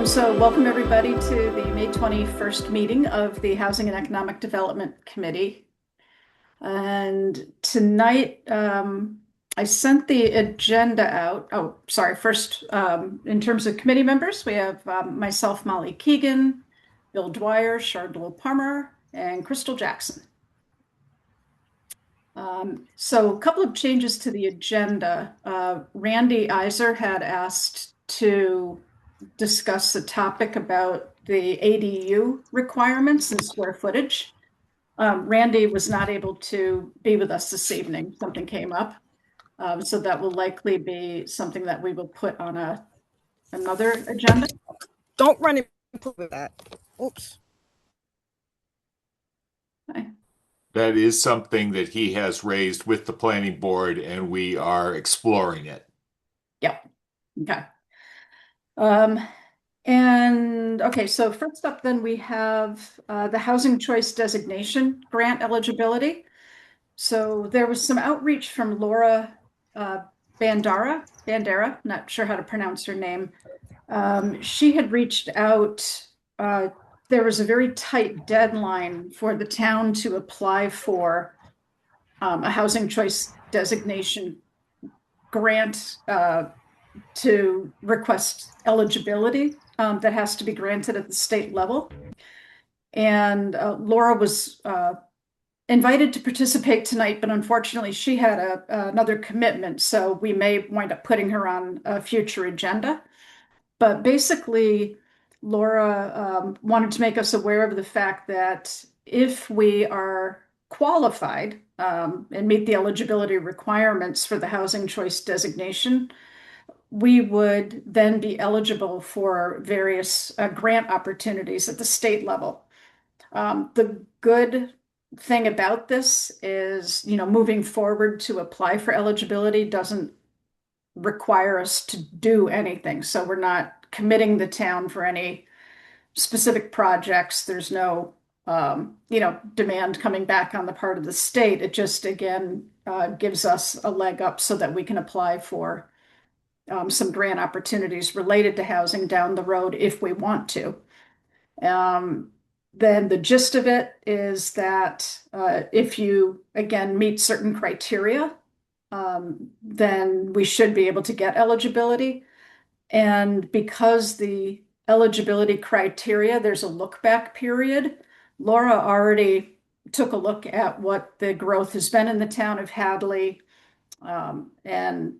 So welcome everybody to the May 21st meeting of the Housing and Economic Development Committee. And tonight, I sent the agenda out. Oh, sorry. First, in terms of committee members, we have myself, Molly Keegan, Bill Dwyer, Shardul Palmer, and Crystal Jackson. So a couple of changes to the agenda. Randy Iser had asked to discuss a topic about the ADU requirements and square footage. Randy was not able to be with us this evening. Something came up. So that will likely be something that we will put on another agenda. Don't run into that. Oops. Okay. That is something that he has raised with the planning board, and we are exploring it. Yep. Okay. Okay, so first up then we have the Housing Choice Designation grant eligibility. So there was some outreach from Laura Bandera, not sure how to pronounce her name. She had reached out. There was a very tight deadline for the town to apply for a Housing Choice Designation grant to request eligibility that has to be granted at the state level. And Laura was invited to participate tonight, but unfortunately she had another commitment, so we may wind up putting her on a future agenda. But basically, Laura wanted to make us aware of the fact that if we are qualified and meet the eligibility requirements for the Housing Choice Designation, we would then be eligible for various grant opportunities at the state level. The good thing about this is, moving forward to apply for eligibility doesn't require us to do anything. So we're not committing the town for any specific projects. There's no, demand coming back on the part of the state. It just, again, gives us a leg up so that we can apply for some grant opportunities related to housing down the road if we want to. Then the gist of it is that if you, again, meet certain criteria, then we should be able to get eligibility. And because the eligibility criteria, there's a look back period, Laura already took a look at what the growth has been in the town of Hadley, and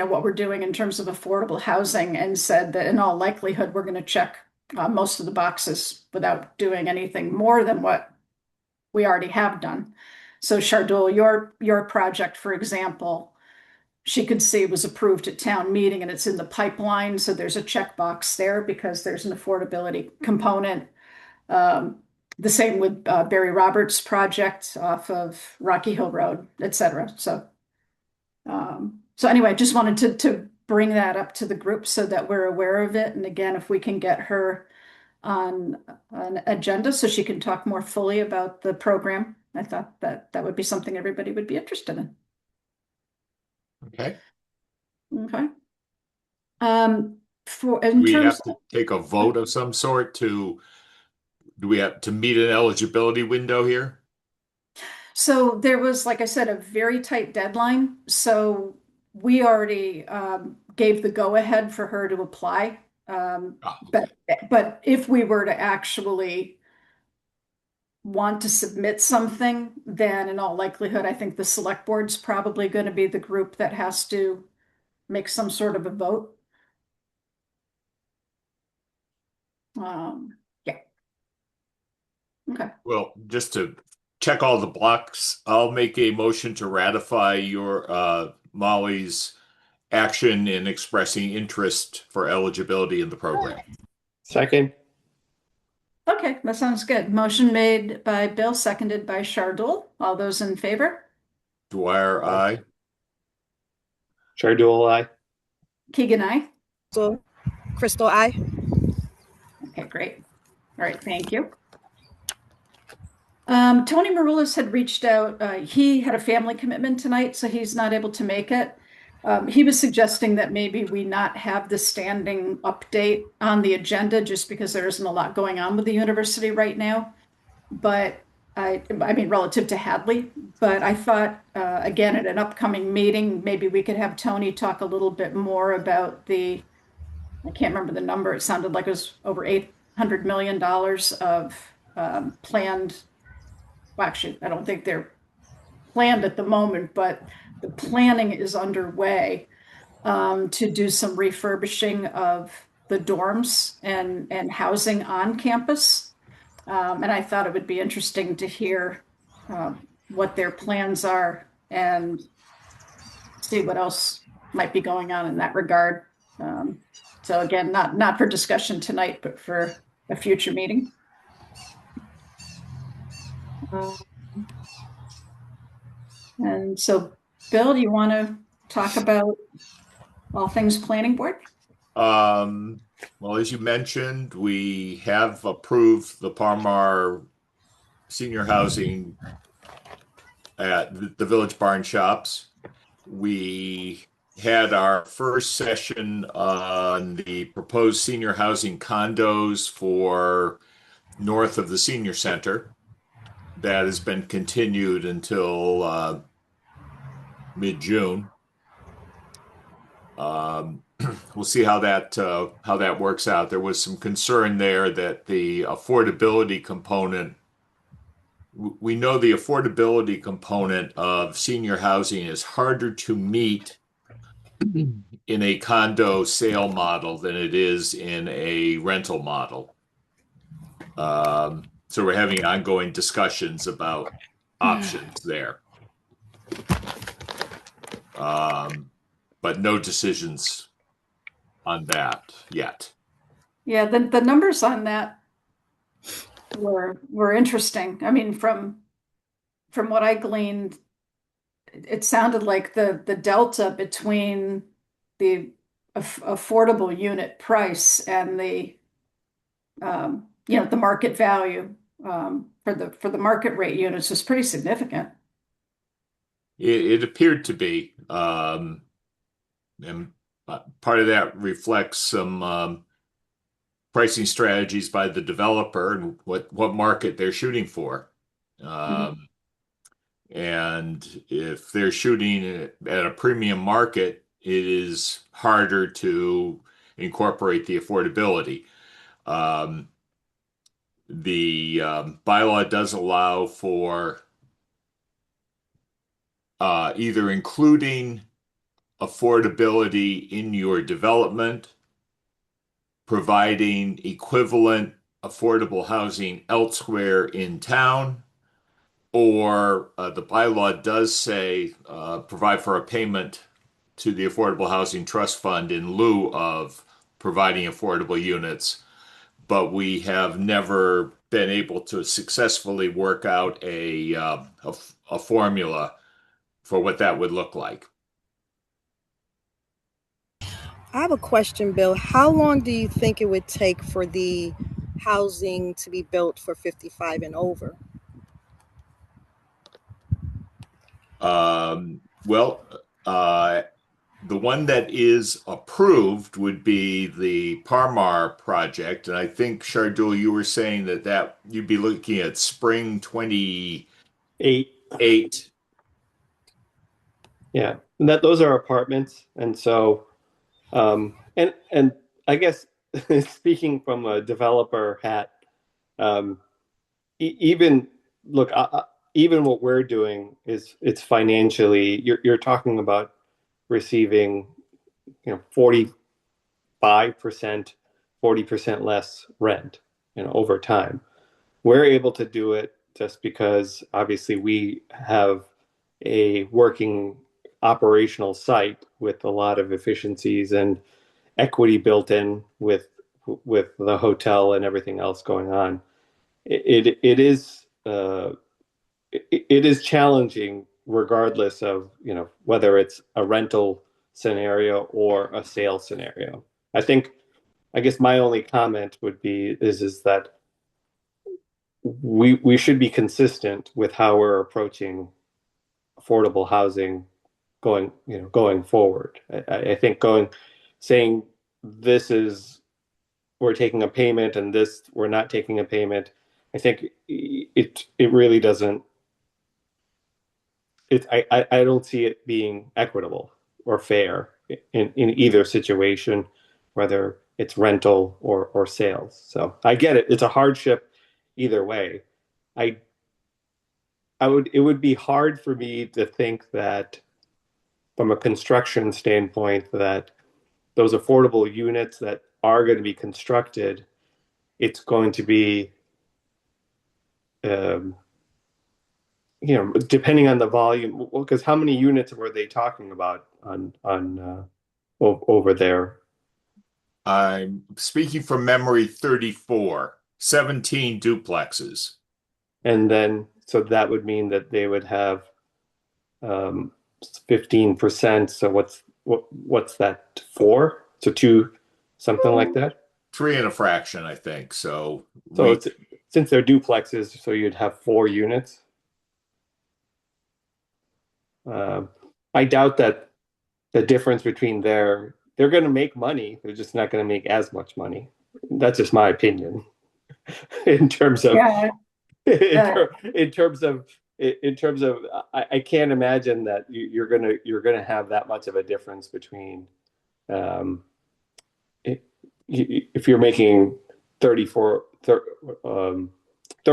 what we're doing in terms of affordable housing, and said that in all likelihood, we're going to check most of the boxes without doing anything more than what we already have done. So Shardul, your project, for example, she could see was approved at town meeting and it's in the pipeline. So there's a checkbox there because there's an affordability component. The same with Barry Roberts' project off of Rocky Hill Road, et cetera. So anyway, just wanted to bring that up to the group so that we're aware of it. And again, if we can get her on an agenda so she can talk more fully about the program, I thought that would be something everybody would be interested in. Okay. Okay. We have to take a vote of some sort do we have to meet an eligibility window here? So there was, like I said, a very tight deadline. So we already gave the go-ahead for her to apply. But if we were to actually want to submit something, then in all likelihood, I think the select board's probably going to be the group that has to make some sort of a vote. Yeah. Okay. Well, just to check all the blocks, I'll make a motion to ratify your Molly's action in expressing interest for eligibility in the program. Second. Okay, that sounds good. Motion made by Bill, seconded by Shardul. All those in favor? Dwyer, aye. Shardul, aye. Keegan, aye. So, Crystal, aye. Okay, great. All right, thank you. Tony Maroulis had reached out. He had a family commitment tonight, so he's not able to make it. He was suggesting that maybe we not have the standing update on the agenda just because there isn't a lot going on with the university right now. But I mean, relative to Hadley, but I thought, again, at an upcoming meeting, maybe we could have Tony talk a little bit more about I can't remember the number. It sounded like it was over $800 million of planned. Well, actually, I don't think they're planned at the moment, but the planning is underway to do some refurbishing of the dorms and housing on campus. And I thought it would be interesting to hear what their plans are and see what else might be going on in that regard. So again, not for discussion tonight, but for a future meeting. And so, Bill, do you want to talk about all things planning board? Well, as you mentioned, we have approved the Parmar senior housing at the Village Barn Shops. We had our first session on the proposed senior housing condos for north of the senior center. That has been continued until mid-June. We'll see how that works out. There was some concern there that the affordability component. We know the affordability component of senior housing is harder to meet in a condo sale model than it is in a rental model. So we're having ongoing discussions about options there. But no decisions on that yet. Yeah, the numbers on that were interesting. I mean, from what I gleaned, it sounded like the delta between the affordable unit price and the the market value for the market rate units was pretty significant. It appeared to be, and part of that reflects some pricing strategies by the developer and what market they're shooting for. And if they're shooting at a premium market, it is harder to incorporate the affordability. The bylaw does allow for either including affordability in your development, providing equivalent affordable housing elsewhere in town, or the bylaw does say provide for a payment to the Affordable Housing Trust Fund in lieu of providing affordable units. But we have never been able to successfully work out a formula for what that would look like. I have a question, Bill. How long do you think it would take for the housing to be built for 55 and over? The one that is approved would be the Parmar project. And I think, Shardul, you were saying that you'd be looking at spring 28. Yeah, and those are apartments. And so, and I guess speaking from a developer hat, even what we're doing it's financially, you're talking about receiving 45%, 40% less rent over time. We're able to do it just because obviously we have a working operational site with a lot of efficiencies and equity built in with the hotel and everything else going on. It is challenging regardless of whether it's a rental scenario or a sale scenario. I guess my only comment would be is that we should be consistent with how we're approaching affordable housing going forward. I think saying this is we're taking a payment and this we're not taking a payment. I think it really doesn't. I don't see it being equitable or fair in either situation, whether it's rental or sales. So I get it. It's a hardship either way. I it would be hard for me to think that from a construction standpoint that those affordable units that are going to be constructed, it's going to be um, depending on the volume, because how many units were they talking about on over there? I'm speaking from memory, 34, 17 duplexes. And then, so that would mean that they would have 15%. So what's that, four? So two, something like that. Three and a fraction, I think. So it's since they're duplexes, so you'd have 4 units. I doubt that the difference between they're going to make money. They're just not going to make as much money. That's just my opinion. in terms of Yeah. in terms of I can't imagine that you're gonna have that much of a difference between if you're making 30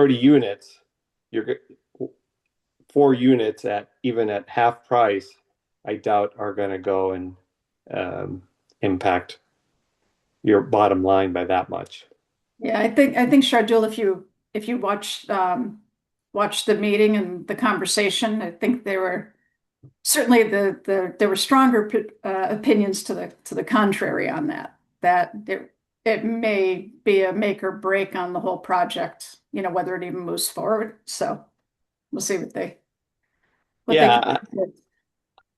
units, you're 4 units at even at half price, I doubt are going to go and impact your bottom line by that much. Yeah, I think Shardul, if you watched the meeting and the conversation, I think there were certainly there were stronger opinions to the contrary on that it may be a make or break on the whole project, whether it even moves forward. So we'll see what they yeah,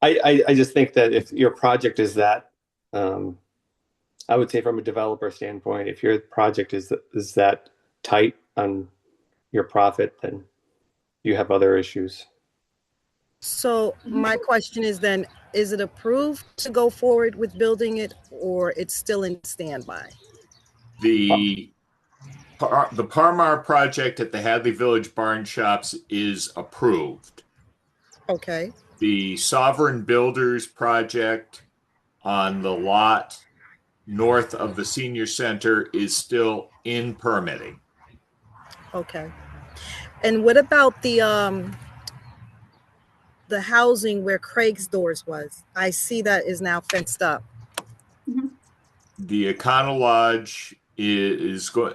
I just think that if your project is that I would say from a developer standpoint, if your project is that tight on your profit, then you have other issues. So my question is then, is it approved to go forward with building it, or it's still in standby? The Parmar project at the Hadley Village Barn Shops is approved. Okay. The Sovereign Builders project on the lot north of the senior center is still in permitting. Okay. And what about the housing where Craig's Doors was? I see that is now fenced up. Mm-hmm. The Econo Lodge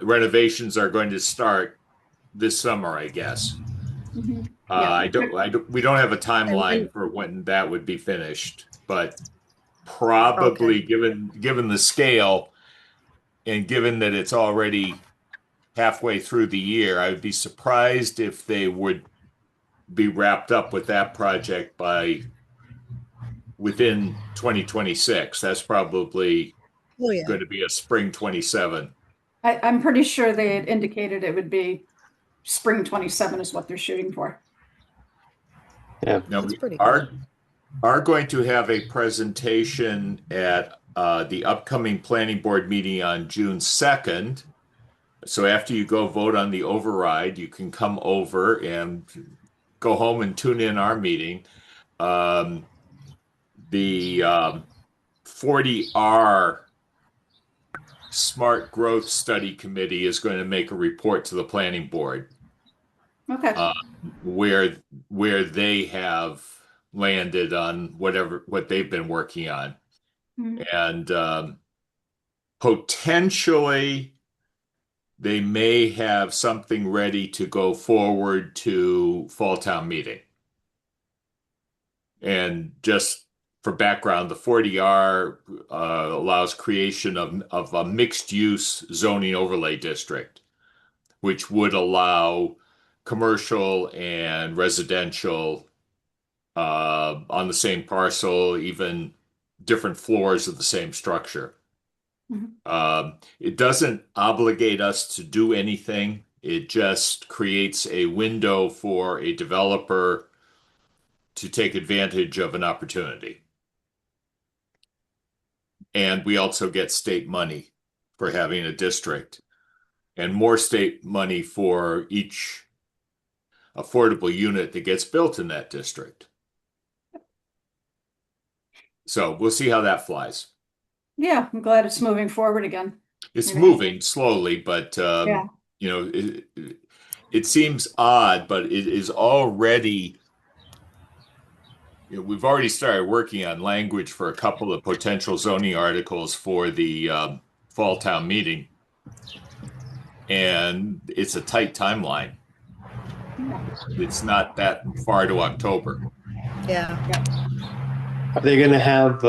renovations are going to start this summer, I guess. Mm-hmm. Yeah. We don't have a timeline for when that would be finished, but probably given the scale and given that it's already halfway through the year, I would be surprised if they would be wrapped up with that project within 2026. That's probably going to be a spring 27. I'm pretty sure they had indicated it would be spring 27 is what they're shooting for. Yeah, now we are going to have a presentation at the upcoming planning board meeting on June 2nd. So after you go vote on the override, you can come over and go home and tune in our meeting. The 40R Smart Growth Study Committee is going to make a report to the planning board. Okay. Where they have landed on what they've been working on. Mm-hmm. And potentially they may have something ready to go forward to fall town meeting. And just for background, the 40R allows creation of a mixed use zoning overlay district, which would allow commercial and residential on the same parcel, even different floors of the same structure. Mm-hmm. It doesn't obligate us to do anything. It just creates a window for a developer to take advantage of an opportunity. And we also get state money for having a district, and more state money for each affordable unit that gets built in that district. So we'll see how that flies. Yeah, I'm glad it's moving forward again. It's You know? moving slowly, but Yeah. you know, it seems odd, but it is already, we've already started working on language for a couple of potential zoning articles for the fall town meeting. And it's a tight timeline. It's not that far to October. Yeah. Are they going to have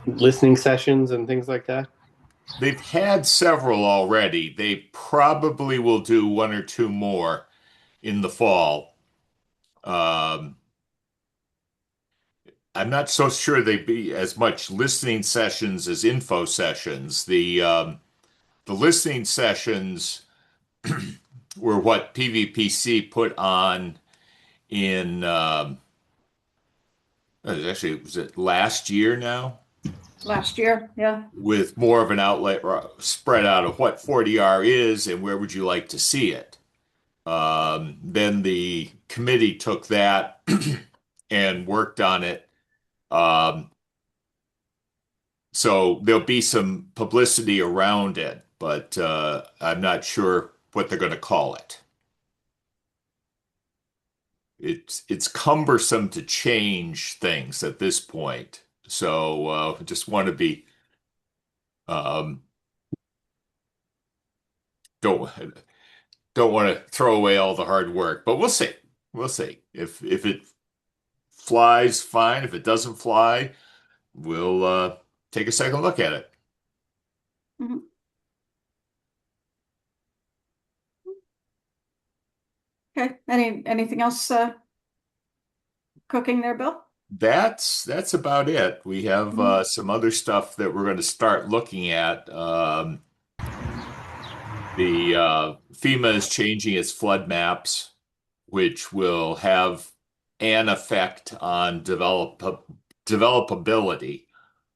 listening sessions and things like that? They've had several already. They probably will do one or two more in the fall. I'm not so sure they'd be as much listening sessions as info sessions. The listening sessions were what PVPC put on in actually, was it last year now? Last year, yeah. With more of an outlet spread out of what 40R is and where would you like to see it. Then the committee took that and worked on it. So there'll be some publicity around it, but I'm not sure what they're going to call it. It's cumbersome to change things at this point. So just want to be don't want to throw away all the hard work, but we'll see. We'll see. If it flies, fine. If it doesn't fly, we'll take a second look at it. Mhm. Okay. Anything else cooking there, Bill? That's about it. We have Mhm. some other stuff that we're going to start looking at. The FEMA is changing its flood maps, which will have an effect on developability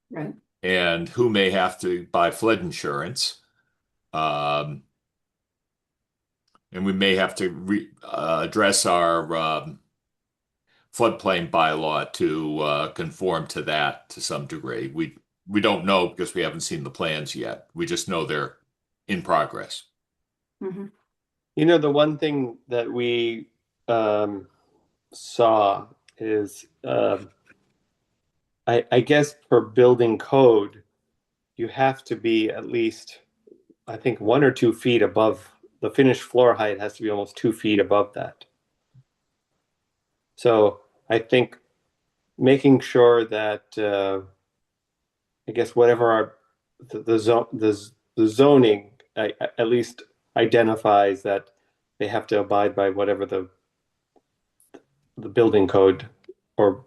Right. and who may have to buy flood insurance. And we may have to address our floodplain bylaw to conform to that to some degree. We don't know because we haven't seen the plans yet. We just know they're in progress. Mm-hmm. You know, the one thing that we saw is, I guess for building code, you have to be at least, I think, 1 or 2 feet above the finished floor height has to be almost 2 feet above that. So I think making sure that I guess whatever the zoning at least identifies that they have to abide by whatever the building code or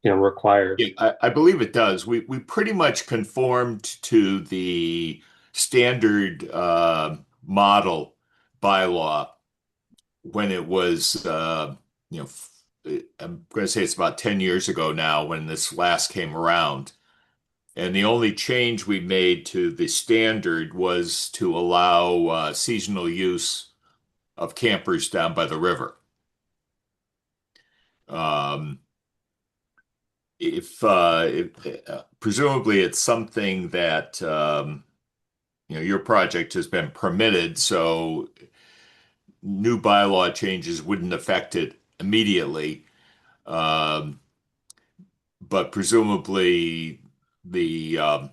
requires. Yeah, I believe it does. We pretty much conformed to the standard model bylaw when it was I'm going to say it's about 10 years ago now when this last came around. And the only change we made to the standard was to allow seasonal use of campers down by the river. If presumably it's something that your project has been permitted, so new bylaw changes wouldn't affect it immediately. But presumably the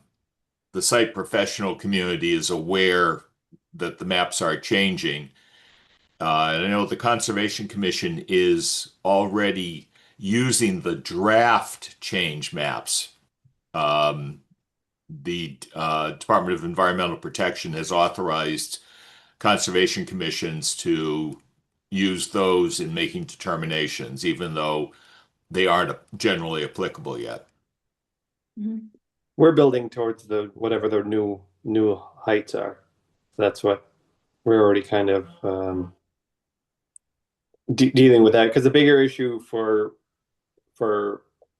site professional community is aware that the maps are changing. And I know the Conservation Commission is already using the draft change maps. The Department of Environmental Protection has authorized conservation commissions to use those in making determinations, even though they aren't generally applicable yet. Mm-hmm. We're building towards whatever their new heights are. That's what we're already kind of dealing with that, because the bigger issue for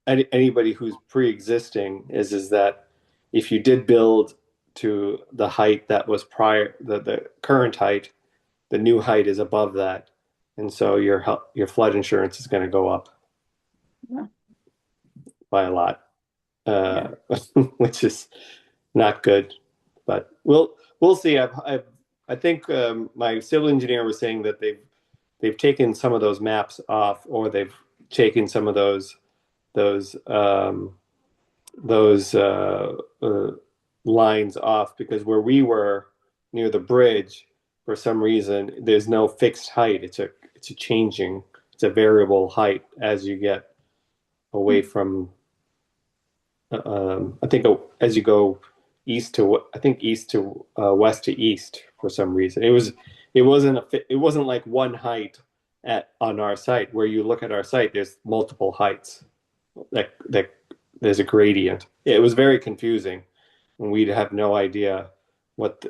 anybody who's pre-existing is that if you did build to the height that was prior, the current height, the new height is above that, and so your flood insurance is going to go up Yeah. by a lot, which is not good. But we'll see. I think my civil engineer was saying that they've taken some of those maps off, or they've taken some of those lines off, because where we were near the bridge, for some reason, there's no fixed height. It's a variable height as you get away from. I think as you go east to west to east, for some reason it wasn't like one height on our site. Where you look at our site, there's multiple heights that there's a gradient. It was very confusing, and we'd have no idea what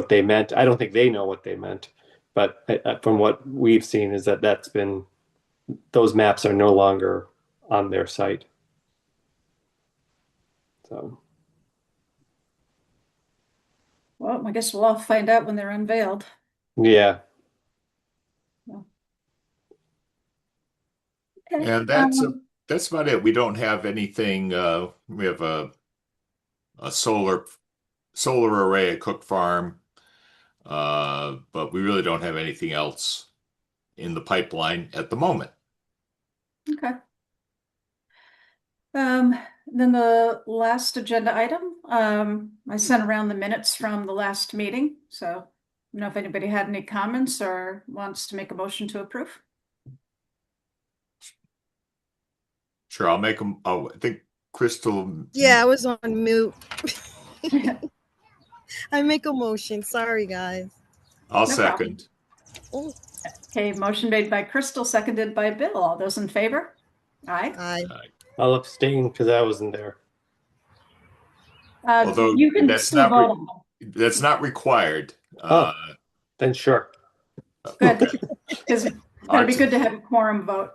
they meant. I don't think they know what they meant, but from what we've seen is that those maps are no longer on their site. So, Well, I guess we'll all find out when they're unveiled. yeah. Okay. And that's about it. We don't have anything. We have a solar array at Cook Farm, but we really don't have anything else in the pipeline at the moment. Okay. Then the last agenda item, I sent around the minutes from the last meeting, so I don't know if anybody had any comments or wants to make a motion to approve. Sure, I'll make them. Oh, I think Crystal. Yeah, I was on mute. I make a motion. Sorry, guys. I'll No second. Oh, Okay, motion made by Crystal, seconded by Bill. All those in favor? Aye. aye. I'll abstain because I wasn't there. Although You can that's still not vote on them. That's not required. Then sure. Good, because it's gonna be good to have a quorum vote.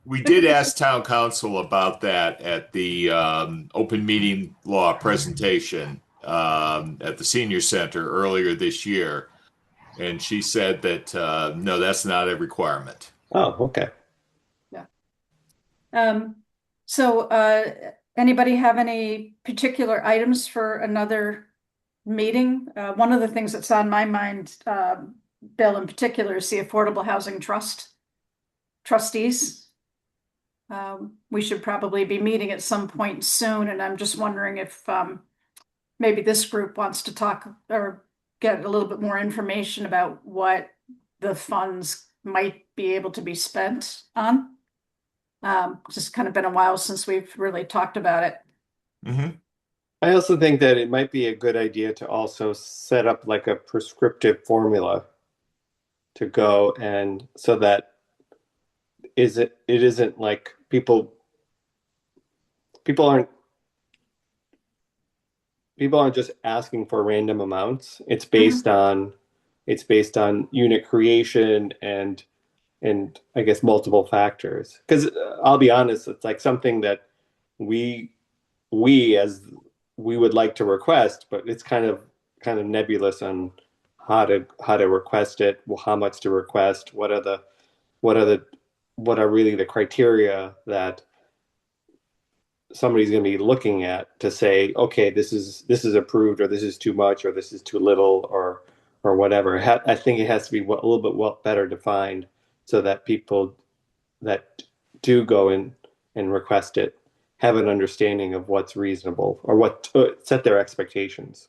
We did ask town council about that at the open meeting law presentation at the senior center earlier this year. And she said that, no, that's not a requirement. Oh, okay. So, anybody have any particular items for another meeting? One of the things that's on my mind, Bill, in particular, is the Affordable Housing Trust trustees. We should probably be meeting at some point soon, and I'm just wondering if maybe this group wants to talk or get a little bit more information about what the funds might be able to be spent on. Just kind of been a while since we've really talked about it. Mm-hmm. I also think that it might be a good idea to also set up like a prescriptive formula to go, and so that it isn't like people aren't just asking for random amounts. It's based on unit creation and I guess multiple factors. Because I'll be honest, it's like something that we would like to request, but it's kind of nebulous on how to request it, how much to request, what are really the criteria that somebody's going to be looking at to say, okay, this is approved, or this is too much, or this is too little, or whatever. I think it has to be a little bit better defined, so that people that do go in and request it have an understanding of what's reasonable, or what set their expectations.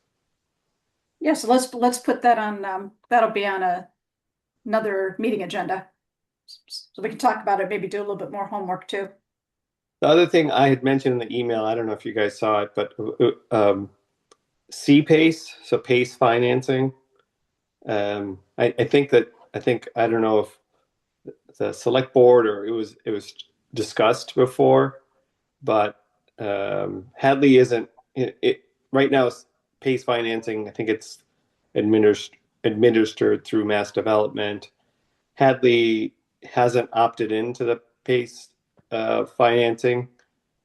Yeah, so let's put that on. That'll be on another meeting agenda, so we can talk about it. Maybe do a little bit more homework too. The other thing I had mentioned in the email, I don't know if you guys saw it, but C-PACE, so PACE financing. I don't know if the select board or it was discussed before, but Hadley isn't it right now. PACE financing, I think it's administered through mass development. Hadley hasn't opted into the PACE financing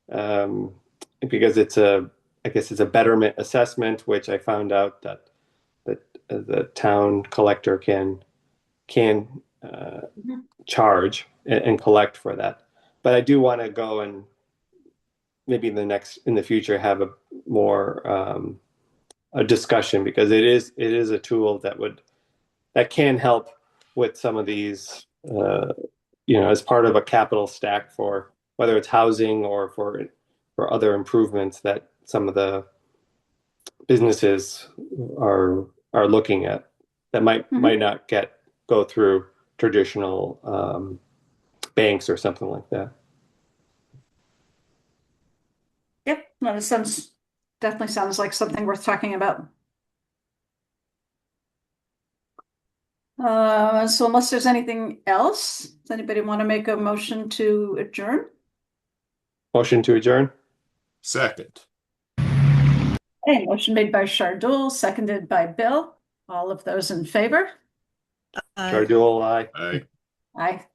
because I guess it's a betterment assessment, which I found out that the town collector can charge and collect for that. But I do want to go and maybe in the future have a more a discussion, because it is a tool that can help with some of these as part of a capital stack for whether it's housing or for other improvements that some of the businesses are looking at that might not go through traditional banks or something like that. Yep, no, it definitely sounds like something worth talking about. So unless there's anything else, does anybody want to make a motion to adjourn? Motion to adjourn? Second. Okay, motion made by Shardul, seconded by Bill. All of those in favor? Shardul, aye. Aye. Aye.